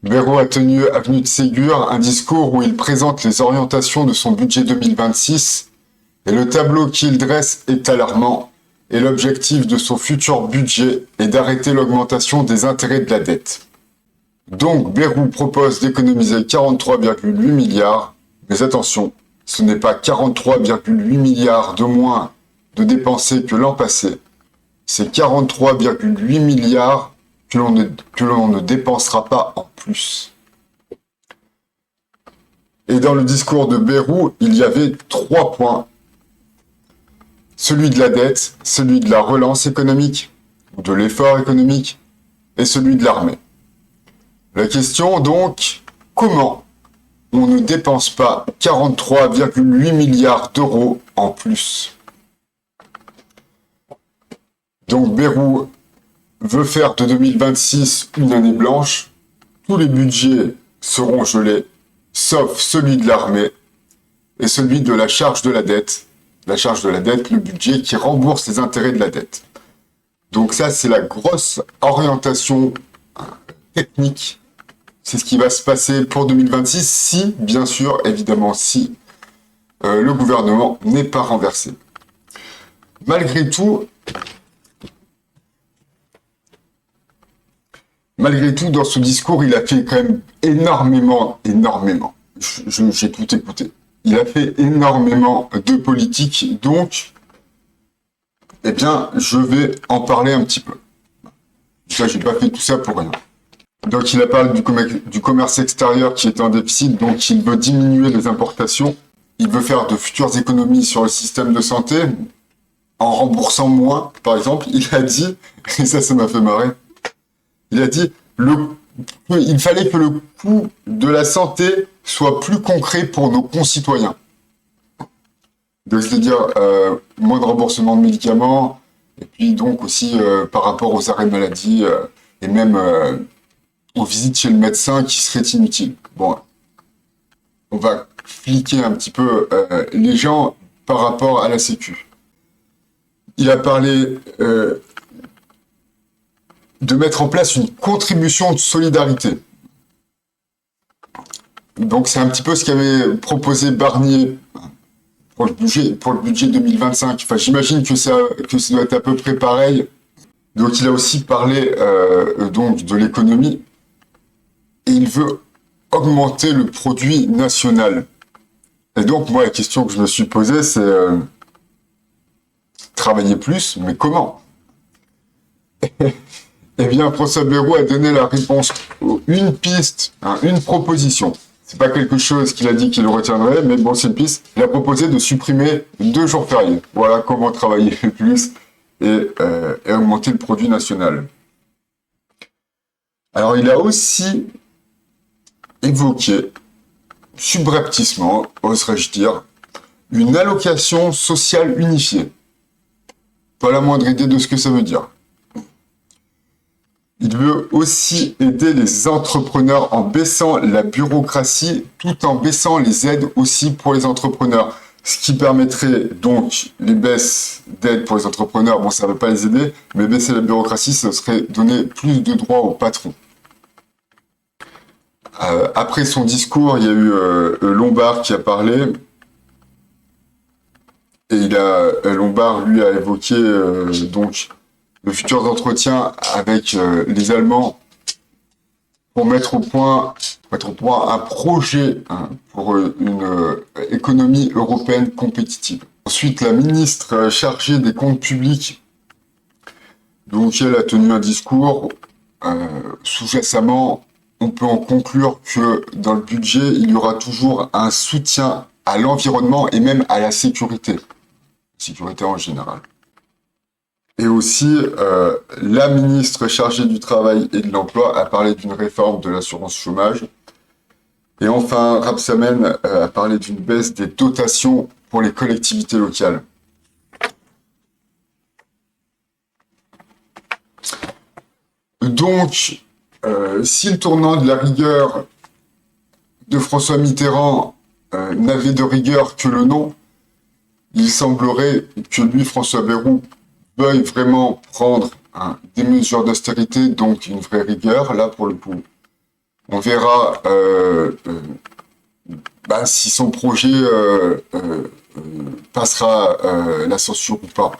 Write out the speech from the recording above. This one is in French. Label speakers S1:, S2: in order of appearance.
S1: Bayrou a tenu avenue de Ségur un discours où il présente les orientations de son budget 2026 et le tableau qu'il dresse est alarmant et l'objectif de son futur budget est d'arrêter l'augmentation des intérêts de la dette. Donc Bayrou propose d'économiser 43,8 milliards, mais attention, ce n'est pas 43,8 milliards de moins de dépensés que l'an passé, c'est 43,8 milliards que l'on ne dépensera pas en plus. Et dans le discours de Bayrou, il y avait 3 points. Celui de la dette, celui de la relance économique, ou de l'effort économique, et celui de l'armée. La question donc, comment on ne dépense pas 43,8 milliards d'euros en plus? Donc Bayrou veut faire de 2026 une année blanche. Tous les budgets seront gelés, sauf celui de l'armée et celui de la charge de la dette. La charge de la dette, le budget qui rembourse les intérêts de la dette. Donc ça, c'est la grosse orientation technique. C'est ce qui va se passer pour 2026 si, bien sûr, évidemment, si le gouvernement n'est pas renversé. Malgré tout, dans ce discours, il a fait quand même énormément. J'ai tout écouté. Il a fait énormément de politique, donc, eh bien, je vais en parler un petit peu. Ça, j'ai pas fait tout ça pour rien. Donc, il a parlé du commerce extérieur qui est en déficit, donc il veut diminuer les importations. Il veut faire de futures économies sur le système de santé en remboursant moins, par exemple. Il a dit, et ça m'a fait marrer, il a dit, il fallait que le coût de la santé soit plus concret pour nos concitoyens. Donc, c'est-à-dire moins de remboursement de médicaments, et puis donc aussi par rapport aux arrêts maladie, et même aux visites chez le médecin qui seraient inutiles. Bon, on va fliquer un petit peu les gens par rapport à la Sécu. Il a parlé de mettre en place une contribution de solidarité. Donc c'est un petit peu ce qu'avait proposé Barnier pour le budget 2025. Enfin, j'imagine que ça doit être à peu près pareil. Donc il a aussi parlé donc de l'économie et il veut augmenter le produit national. Et donc moi la question que je me suis posée c'est travailler plus, mais comment? Eh bien, François Bayrou a donné la réponse, une piste, une proposition. C'est pas quelque chose qu'il a dit qu'il retiendrait, mais bon, c'est une piste. Il a proposé de supprimer 2 jours fériés. Voilà comment travailler plus et augmenter le produit national. Alors, il a aussi évoqué, subrepticement, oserais-je dire, une allocation sociale unifiée. Pas la moindre idée de ce que ça veut dire. Il veut aussi aider les entrepreneurs en baissant la bureaucratie tout en baissant les aides aussi pour les entrepreneurs. Ce qui permettrait donc les baisses d'aides pour les entrepreneurs, bon ça ne va pas les aider, mais baisser la bureaucratie, ça serait donner plus de droits aux patrons. Après son discours, il y a eu Lombard qui a parlé. Et Lombard, lui, a évoqué donc le futur entretien avec les Allemands pour mettre au point un projet pour une économie européenne compétitive. Ensuite, la ministre chargée des comptes publics, donc elle a tenu un discours. Sous-jacemment, on peut en conclure que dans le budget, il y aura toujours un soutien à l'environnement et même à la sécurité en général. Et aussi, la ministre chargée du Travail et de l'Emploi a parlé d'une réforme de l'assurance chômage. Et enfin, Rebsamen a parlé d'une baisse des dotations pour les collectivités locales. Donc, si le tournant de la rigueur de François Mitterrand n'avait de rigueur que le nom, il semblerait que lui, François Bayrou, veuille vraiment prendre des mesures d'austérité, donc une vraie rigueur, là pour le coup. On verra si son projet passera la censure ou pas.